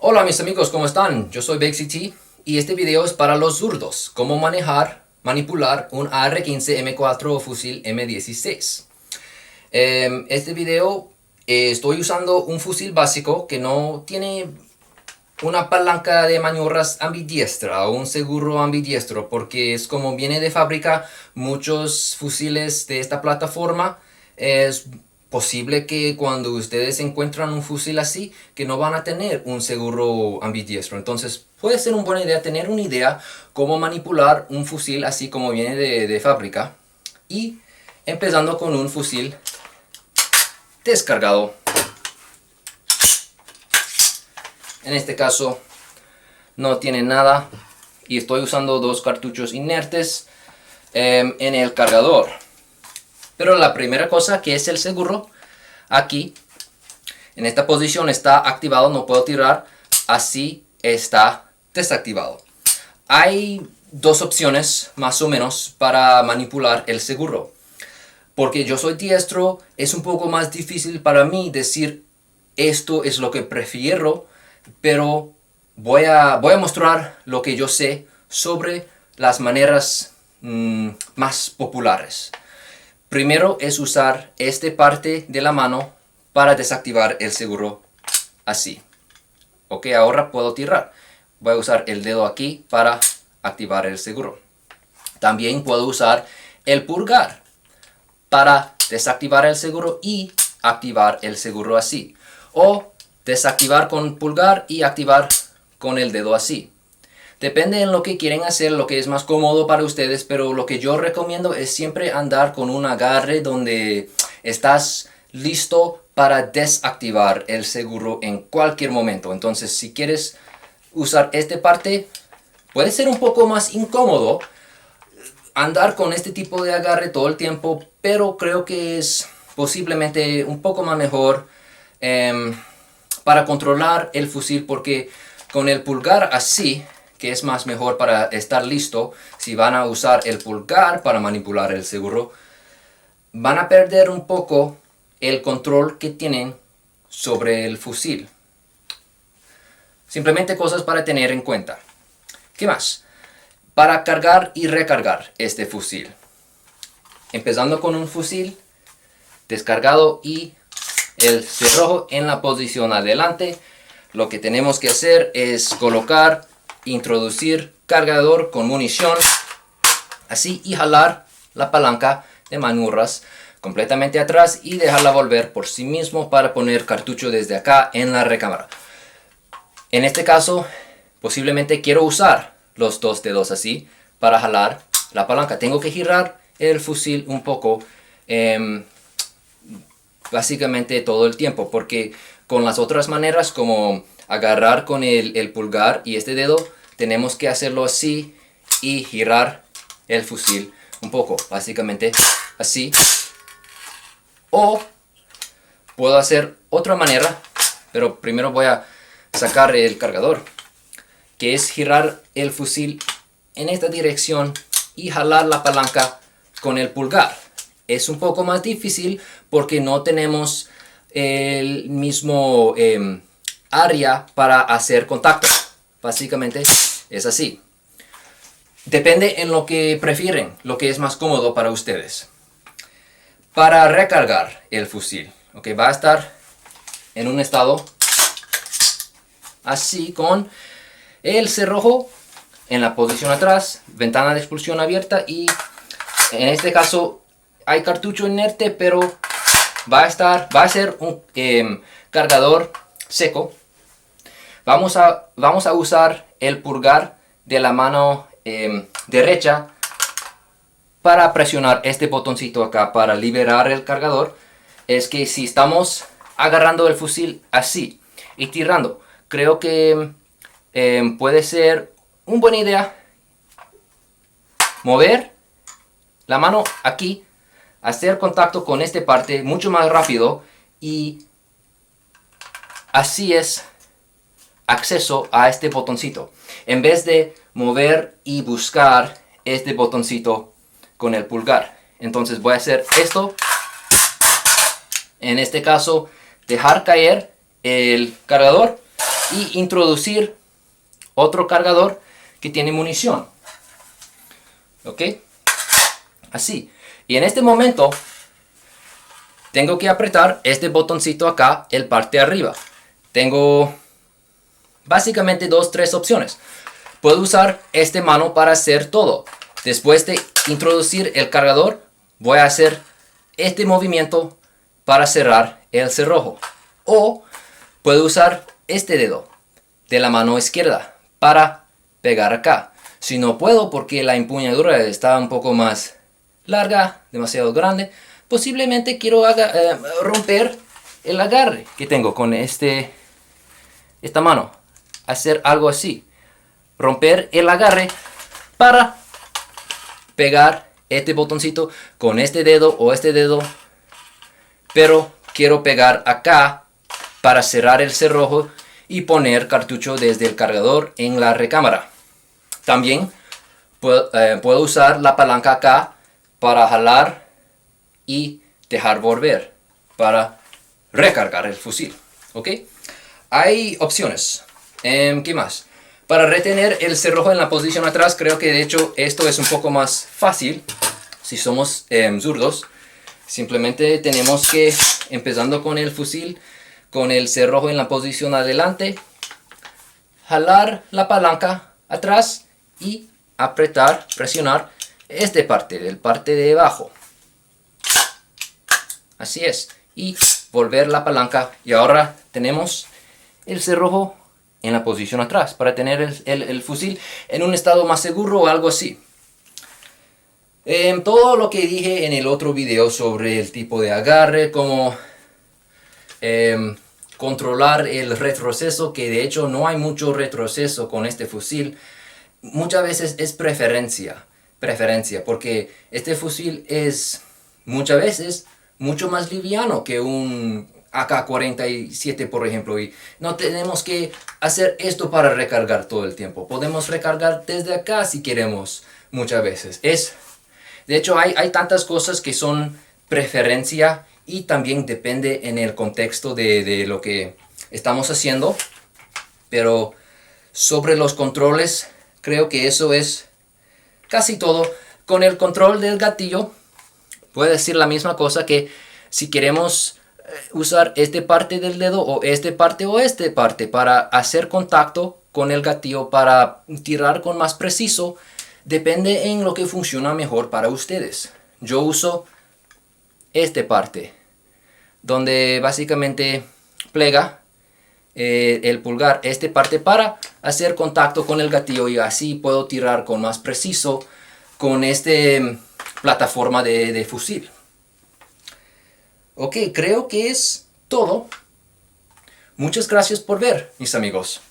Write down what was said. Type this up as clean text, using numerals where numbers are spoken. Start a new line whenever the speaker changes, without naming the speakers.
Hola mis amigos, ¿cómo están? Yo soy BigCT y este video es para los zurdos. Cómo manipular un AR-15 M4 o fusil M16. Este video estoy usando un fusil básico que no tiene una palanca de maniobras ambidiestra o un seguro ambidiestro, porque es como viene de fábrica. Muchos fusiles de esta plataforma es posible que cuando ustedes encuentran un fusil así, que no van a tener un seguro ambidiestro. Entonces puede ser una buena idea tener una idea cómo manipular un fusil así como viene de fábrica. Y empezando con un fusil descargado. En este caso no tiene nada y estoy usando dos cartuchos inertes en el cargador. Pero la primera cosa, que es el seguro, aquí en esta posición está activado, no puedo tirar, así está desactivado. Hay dos opciones más o menos para manipular el seguro. Porque yo soy diestro, es un poco más difícil para mí decir esto es lo que prefiero, pero voy a mostrar lo que yo sé sobre las maneras más populares. Primero es usar esta parte de la mano para desactivar el seguro, así. Ok, ahora puedo tirar. Voy a usar el dedo aquí para activar el seguro. También puedo usar el pulgar para desactivar el seguro y activar el seguro así. O desactivar con pulgar y activar con el dedo así. Depende en lo que quieren hacer, lo que es más cómodo para ustedes, pero lo que yo recomiendo es siempre andar con un agarre donde estás listo para desactivar el seguro en cualquier momento. Entonces, si quieres usar esta parte, puede ser un poco más incómodo andar con este tipo de agarre todo el tiempo, pero creo que es posiblemente un poco más mejor para controlar el fusil, porque con el pulgar así, que es más mejor para estar listo, si van a usar el pulgar para manipular el seguro, van a perder un poco el control que tienen sobre el fusil. Simplemente cosas para tener en cuenta. ¿Qué más? Para cargar y recargar este fusil. Empezando con un fusil descargado y el cerrojo en la posición adelante, lo que tenemos que hacer es colocar, introducir cargador con munición así y jalar la palanca de maniobras completamente atrás y dejarla volver por sí mismo para poner cartucho desde acá en la recámara. En este caso posiblemente quiero usar los dos dedos así para jalar la palanca. Tengo que girar el fusil un poco básicamente todo el tiempo, porque con las otras maneras como agarrar con el pulgar y este dedo, tenemos que hacerlo así y girar el fusil un poco, básicamente así. O puedo hacer otra manera, pero primero voy a sacar el cargador, que es girar el fusil en esta dirección y jalar la palanca con el pulgar. Es un poco más difícil porque no tenemos el mismo área para hacer contacto. Básicamente es así. Depende en lo que prefieren, lo que es más cómodo para ustedes. Para recargar el fusil, okay, va a estar en un estado así, con el cerrojo en la posición atrás, ventana de expulsión abierta, y en este caso hay cartucho inerte, pero va a ser un cargador seco. Vamos a usar el pulgar de la mano derecha para presionar este botoncito acá para liberar el cargador. Es que si estamos agarrando el fusil así y tirando, creo que puede ser una buena idea mover la mano aquí, hacer contacto con esta parte mucho más rápido, y así es acceso a este botoncito, en vez de mover y buscar este botoncito con el pulgar. Entonces voy a hacer esto, en este caso dejar caer el cargador y introducir otro cargador que tiene munición. ¿Ok? Así. Y en este momento tengo que apretar este botoncito acá, el parte de arriba. Tengo básicamente tres opciones. Puedo usar este mano para hacer todo. Después de introducir el cargador, voy a hacer este movimiento para cerrar el cerrojo. O puedo usar este dedo de la mano izquierda para pegar acá. Si no puedo porque la empuñadura está un poco más larga, demasiado grande, posiblemente quiero romper el agarre que tengo con esta mano. Hacer algo así. Romper el agarre para pegar este botoncito con este dedo o este dedo. Pero quiero pegar acá para cerrar el cerrojo y poner cartucho desde el cargador en la recámara. También puedo usar la palanca acá para jalar y dejar volver para recargar el fusil. ¿Ok? Hay opciones. ¿Qué más? Para retener el cerrojo en la posición atrás, creo que de hecho esto es un poco más fácil si somos zurdos. Simplemente tenemos que, empezando con el fusil, con el cerrojo en la posición adelante, jalar la palanca atrás y apretar, presionar esta parte, del parte de abajo. Así es. Y volver la palanca. Y ahora tenemos el cerrojo en la posición atrás para tener el fusil en un estado más seguro o algo así. Todo lo que dije en el otro video sobre el tipo de agarre, como controlar el retroceso, que de hecho no hay mucho retroceso con este fusil. Muchas veces es preferencia, porque este fusil es muchas veces mucho más liviano que un AK-47, por ejemplo, y no tenemos que hacer esto para recargar todo el tiempo. Podemos recargar desde acá si queremos muchas veces. De hecho, hay tantas cosas que son preferencia y también depende en el contexto de lo que estamos haciendo. Pero sobre los controles, creo que eso es casi todo. Con el control del gatillo, puedo decir la misma cosa, que si queremos usar esta parte del dedo o esta parte para hacer contacto con el gatillo, para tirar con más preciso, depende en lo que funciona mejor para ustedes. Yo uso esta parte, donde básicamente plega el pulgar, esta parte para hacer contacto con el gatillo, y así puedo tirar con más preciso con esta plataforma de fusil. Ok, creo que es todo. Muchas gracias por ver, mis amigos.